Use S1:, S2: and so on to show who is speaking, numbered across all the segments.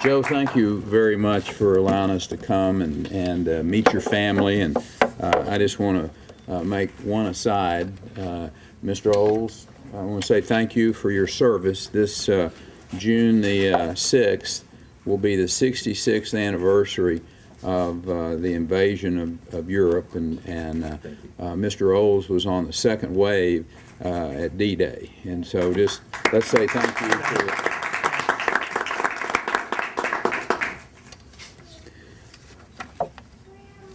S1: Joe, thank you very much for allowing us to come and meet your family. And I just want to make one aside. Mr. Ols, I want to say thank you for your service. This June the 6th will be the 66th anniversary of the invasion of Europe, and Mr. Ols was on the second wave at D-Day. And so just let's say thank you for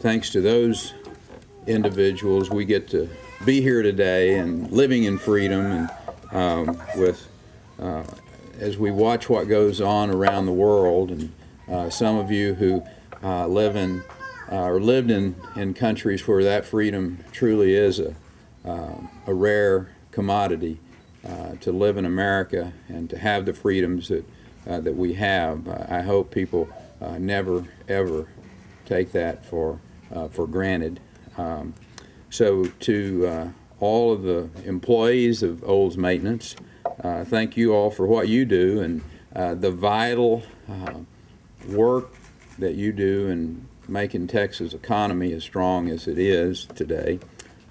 S1: thanks to those individuals, we get to be here today and living in freedom, and as we watch what goes on around the world, and some of you who live in or lived in countries where that freedom truly is a rare commodity, to live in America and to have the freedoms that we have. I hope people never ever take that for granted. So to all of the employees of Ols Maintenance, thank you all for what you do and the vital work that you do in making Texas' economy as strong as it is today.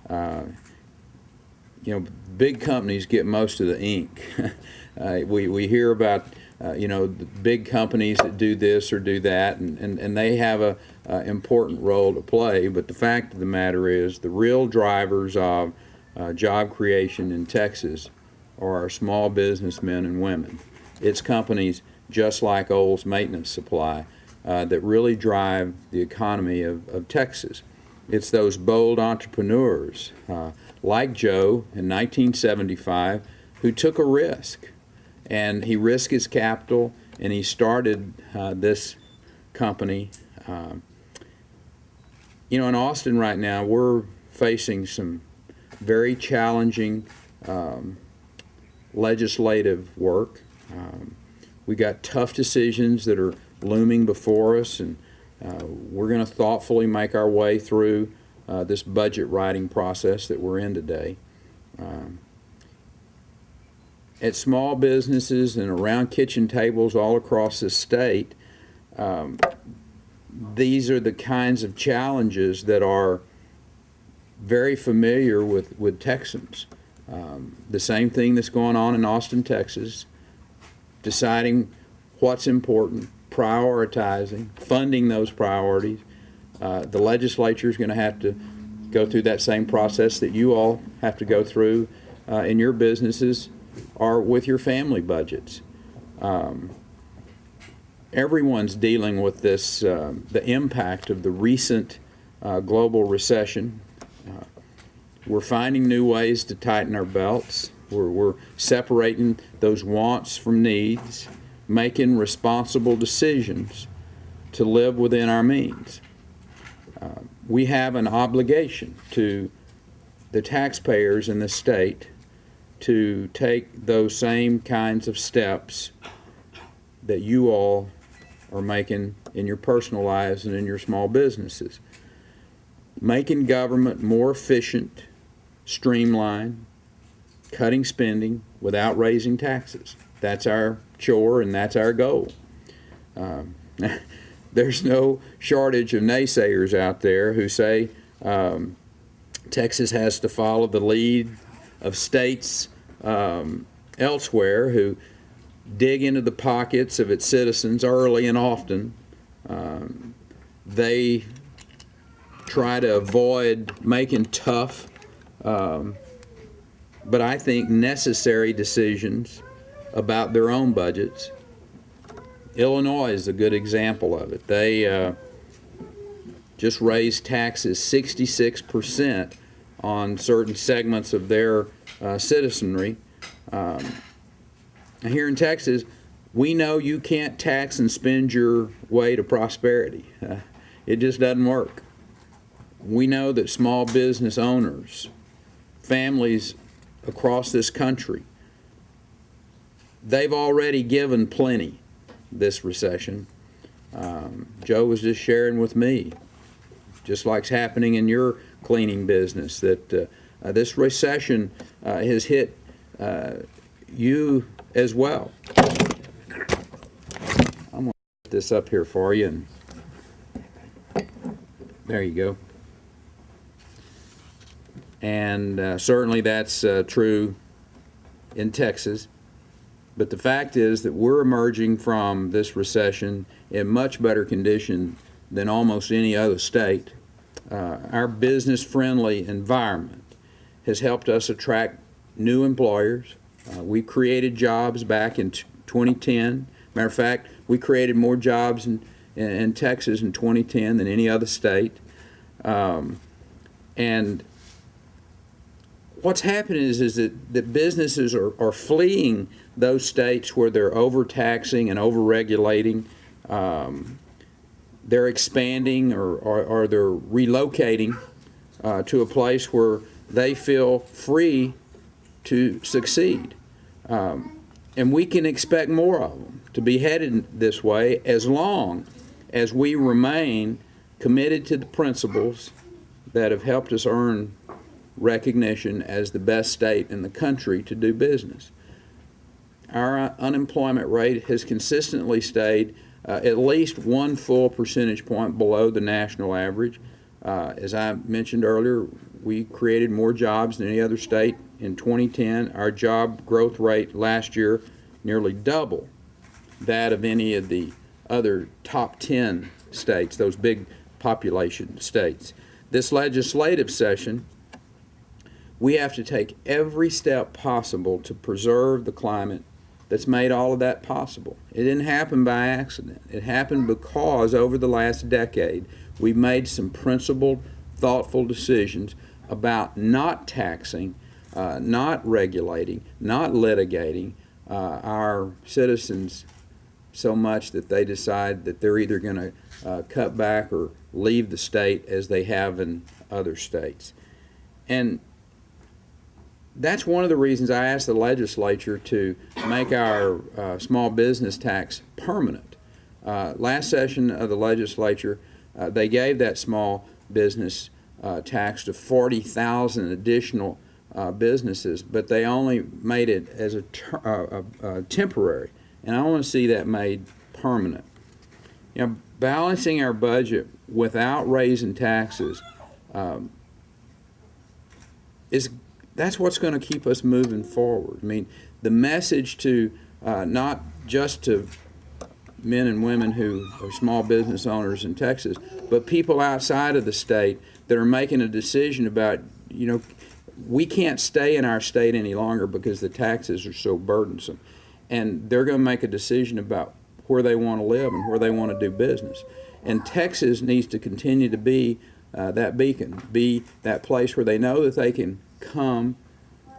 S1: You know, big companies get most of the ink. We hear about you know, the big companies that do this or do that, and they have a important role to play, but the fact of the matter is the real drivers of job creation in Texas are our small businessmen and women. It's companies just like Ols Maintenance Supply that really drive the economy of Texas. It's those bold entrepreneurs like Joe in 1975 who took a risk, and he risked his capital and he started this company. You know, in Austin right now, we're facing some very challenging legislative work. We got tough decisions that are looming before us, and we're going to thoughtfully make our way through this budget writing process that we're in today. At small businesses and around kitchen tables all across the state, these are the kinds of challenges that are very familiar with Texans. The same thing that's going on in Austin, Texas, deciding what's important, prioritizing, funding those priorities. The legislature is going to have to go through that same process that you all have to go through in your businesses or with your family budgets. Everyone's dealing with this, the impact of the recent global recession. We're finding new ways to tighten our belts. We're separating those wants from needs, making responsible decisions to live within our means. We have an obligation to the taxpayers in the state to take those same kinds of steps that you all are making in your personal lives and in your small businesses. Making government more efficient, streamlined, cutting spending without raising taxes. That's our chore and that's our goal. There's no shortage of naysayers out there who say Texas has to follow the lead of states elsewhere who dig into the pockets of its citizens early and often. They try to avoid making tough, but I think necessary decisions about their own budgets. Illinois is a good example of it. They just raised taxes 66% on certain segments of their citizenry. Here in Texas, we know you can't tax and spend your way to prosperity. It just doesn't work. We know that small business owners, families across this country, they've already given plenty this recession. Joe was just sharing with me, just like's happening in your cleaning business, that this recession has hit you as well. I'm going to this up here for you. And there you go. And certainly that's true in Texas. But the fact is that we're emerging from this recession in much better condition than almost any other state. Our business-friendly environment has helped us attract new employers. We created jobs back in 2010. Matter of fact, we created more jobs in Texas in 2010 than any other state. And what's happening is that businesses are fleeing those states where they're overtaxing and overregulating. They're expanding or they're relocating to a place where they feel free to succeed. And we can expect more of them to be headed this way as long as we remain committed to the principles that have helped us earn recognition as the best state in the country to do business. Our unemployment rate has consistently stayed at least 1 full percentage point below the national average. As I mentioned earlier, we created more jobs than any other state in 2010. Our job growth rate last year nearly double that of any of the other top 10 states, those big population states. This legislative session, we have to take every step possible to preserve the climate that's made all of that possible. It didn't happen by accident. It happened because over the last decade, we've made some principled, thoughtful decisions about not taxing, not regulating, not litigating our citizens so much that they decide that they're either going to cut back or leave the state as they have in other states. And that's one of the reasons I asked the legislature to make our small business tax permanent. Last session of the legislature, they gave that small business tax to 40,000 additional businesses, but they only made it as a temporary, and I want to see that made permanent. You know, balancing our budget without raising taxes that's what's going to keep us moving forward. I mean, the message to not just to men and women who are small business owners in Texas, but people outside of the state that are making a decision about, you know, we can't stay in our state any longer because the taxes are so burdensome. And they're going to make a decision about where they want to live and where they want to do business. And Texas needs to continue to be that beacon, be that place where they know that they can come,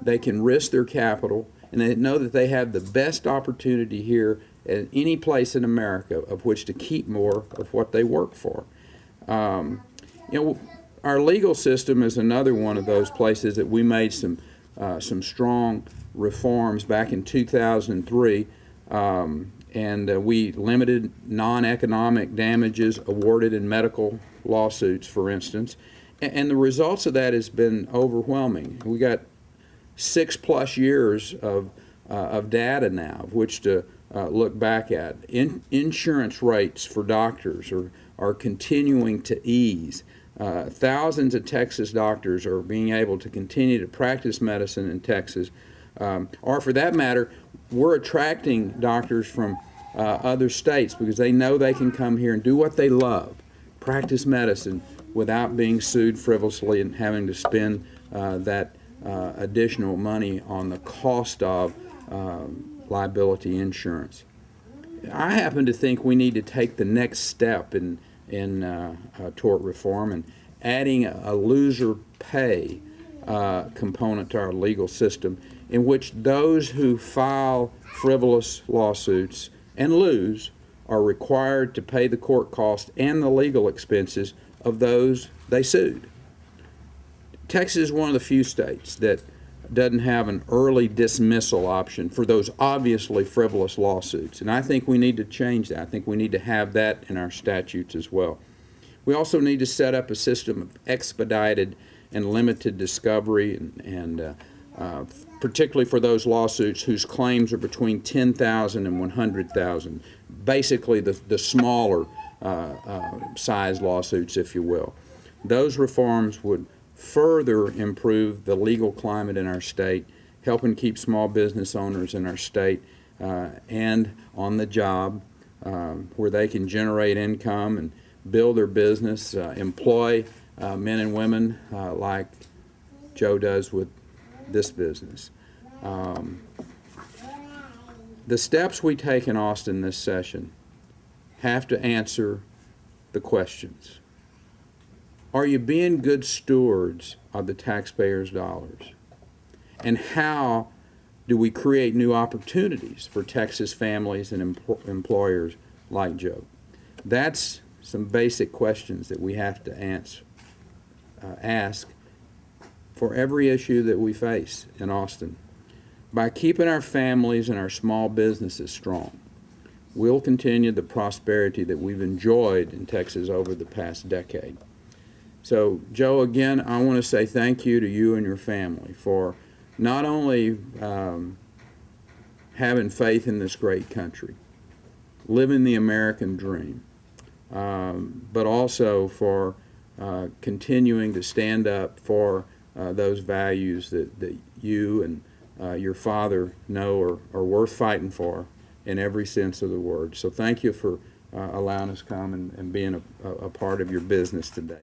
S1: they can risk their capital, and they know that they have the best opportunity here at any place in America of which to keep more of what they work for. You know, our legal system is another one of those places that we made some strong reforms back in 2003, and we limited non-economic damages awarded in medical lawsuits, for instance. And the results of that has been overwhelming. We got 6+ years of data now of which to look back at. Insurance rates for doctors are continuing to ease. Thousands of Texas doctors are being able to continue to practice medicine in Texas. Or for that matter, we're attracting doctors from other states because they know they can come here and do what they love, practice medicine, without being sued frivolously and having to spend that additional money on the cost of liability insurance. I happen to think we need to take the next step in tort reform and adding a loser pay component to our legal system, in which those who file frivolous lawsuits and lose are required to pay the court costs and the legal expenses of those they sued. Texas is one of the few states that doesn't have an early dismissal option for those obviously frivolous lawsuits, and I think we need to change that. I think we need to have that in our statutes as well. We also need to set up a system of expedited and limited discovery, and particularly for those lawsuits whose claims are between $10,000 and $100,000. basically the smaller size lawsuits, if you will. Those reforms would further improve the legal climate in our state, helping keep small business owners in our state and on the job, where they can generate income and build their business, employ men and women like Joe does with this business. The steps we take in Austin this session have to answer the questions. Are you being good stewards of the taxpayers' dollars? And how do we create new opportunities for Texas families and employers like Joe? That's some basic questions that we have to ask for every issue that we face in Austin. By keeping our families and our small businesses strong, we'll continue the prosperity that we've enjoyed in Texas over the past decade. So, Joe, again, I want to say thank you to you and your family for not only having faith in this great country, living the American dream, but also for continuing to stand up for those values that you and your father know are worth fighting for in every sense of the word. So thank you for allowing us to come and being a part of your business today.